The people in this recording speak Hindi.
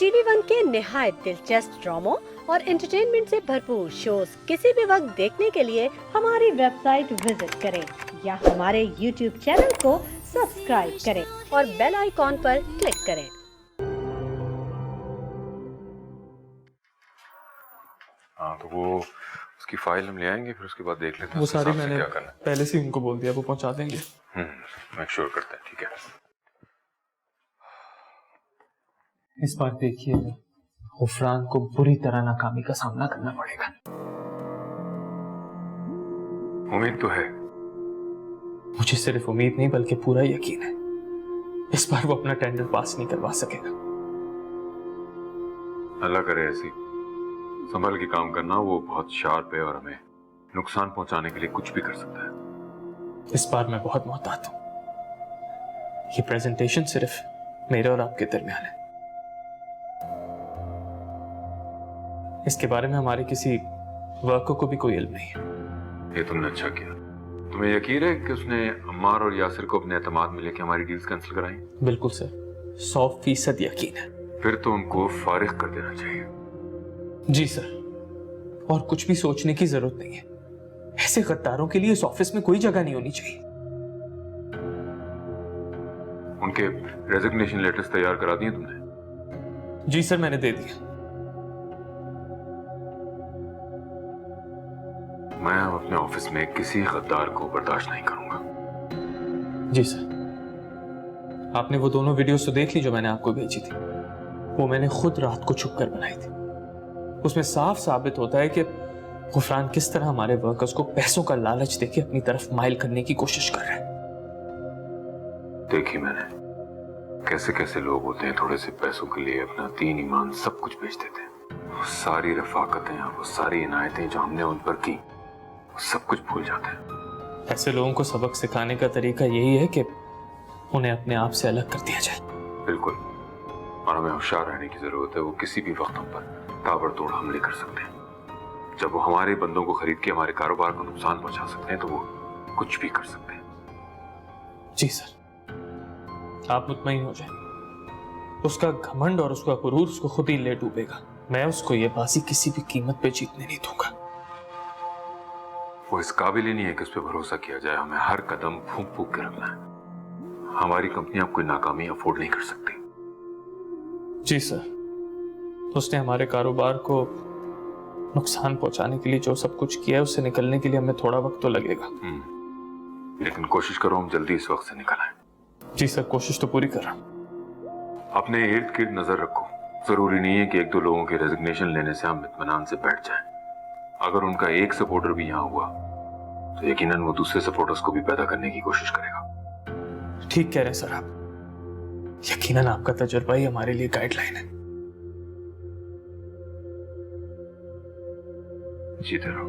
टीवी वन के निहायत दिलचस्प ड्रामों और एंटरटेनमेंट से भरपूर शोज किसी भी वक्त देखने के लिए हमारी वेबसाइट विजिट करें या हमारे यूट्यूब चैनल को सब्सक्राइब करें और बेल आइकॉन पर क्लिक करें। हाँ तो वो उसकी फाइल हम ले आएंगे, फिर उसके बाद देख लेते हैं वो सारी मैंने क्या करना है। पहले से ही उनको बोल दिया, वो पहुंचा देंगे। मेक श्योर करते हैं, ठीक है। इस बार देखिए गुफरान को बुरी तरह नाकामी का सामना करना पड़ेगा। उम्मीद तो है। मुझे सिर्फ उम्मीद नहीं बल्कि पूरा यकीन है इस बार वो अपना टेंडर पास नहीं करवा सकेगा। अल्लाह करे ऐसी संभल के काम करना। वो बहुत शार्प है और हमें नुकसान पहुंचाने के लिए कुछ भी कर सकता है। इस बार मैं बहुत मोहतात हूं। ये प्रेजेंटेशन सिर्फ मेरे और आपके दरमियान है। इसके बारे में हमारे किसी वर्कर को भी कोई इल्म नहीं है। ये तुमने अच्छा किया। तुम्हें यकीन है कि उसने अम्मार और यासिर को अपने एतमाद में लेके हमारी डील्स कैंसिल कराई? बिल्कुल सर, 100% यकीन है। फिर तो उनको फारिग कर देना चाहिए। जी सर, और कुछ भी सोचने की जरूरत नहीं है। ऐसे गद्दारों के लिए इस ऑफिस में कोई जगह नहीं होनी चाहिए। उनके रेजिग्नेशन लेटर्स तैयार करा दिए तुमने? जी सर, मैंने दे दिया। मैं अब अपने ऑफिस में किसी गद्दार को बर्दाश्त नहीं करूंगा। जी सर, आपने वो दोनों वीडियोस तो देख ली जो मैंने आपको भेजी थी। वो मैंने खुद रात को छुप कर बनाई थी। उसमें साफ साबित होता है कि गुफरान किस तरह हमारे वर्कर्स को पैसों का लालच देके अपनी तरफ माइल करने की कोशिश कर रहे हैं। देखी मैंने कैसे कैसे लोग होते हैं थोड़े से पैसों के लिए अपना दीन ईमान सब कुछ बेच देते हैं। वो सारी रफाकतें और वो सारी इनायतें जो हमने उन पर की वो सब कुछ भूल जाते हैं। ऐसे लोगों को सबक सिखाने का तरीका यही है कि उन्हें अपने आप से अलग कर दिया जाए। बिल्कुल, और हमें होशियार रहने की जरूरत है। वो किसी भी वक्त हम पर ताबड़तोड़ हमले कर सकते हैं। जब वो हमारे बंदों को खरीद के हमारे कारोबार को नुकसान पहुंचा सकते हैं तो वो कुछ भी कर सकते हैं। जी सर, आप मुतमईन हो जाएं। उसका घमंड और उसका गुरूर उसको खुद ही ले डूबेगा। मैं उसको ये बाजी किसी भी कीमत पे जीतने नहीं दूंगा। वो इस काबिल ही नहीं है कि उस पर भरोसा किया जाए। हमें हर कदम फूंक फूंक के रखना है। हमारी कंपनी अब कोई नाकामी अफोर्ड नहीं कर सकती। जी सर, उसने हमारे कारोबार को नुकसान पहुंचाने के लिए जो सब कुछ किया है उससे निकलने के लिए हमें थोड़ा वक्त तो लगेगा। लेकिन कोशिश करो हम जल्दी इस वक्त से निकल आए। जी सर, कोशिश तो पूरी कर रहा हूं। अपने इर्द गिर्द नजर रखो। जरूरी नहीं है कि एक दो लोगों के रेजिग्नेशन लेने से हम इत्मीनान से बैठ जाएं। अगर उनका एक सपोर्टर भी यहाँ हुआ तो यकीनन वो दूसरे सपोर्टर्स को भी पैदा करने की कोशिश करेगा। ठीक कह रहे हैं सर आप। यकीनन आपका तजुर्बा ही हमारे लिए गाइडलाइन है। जीते रहो।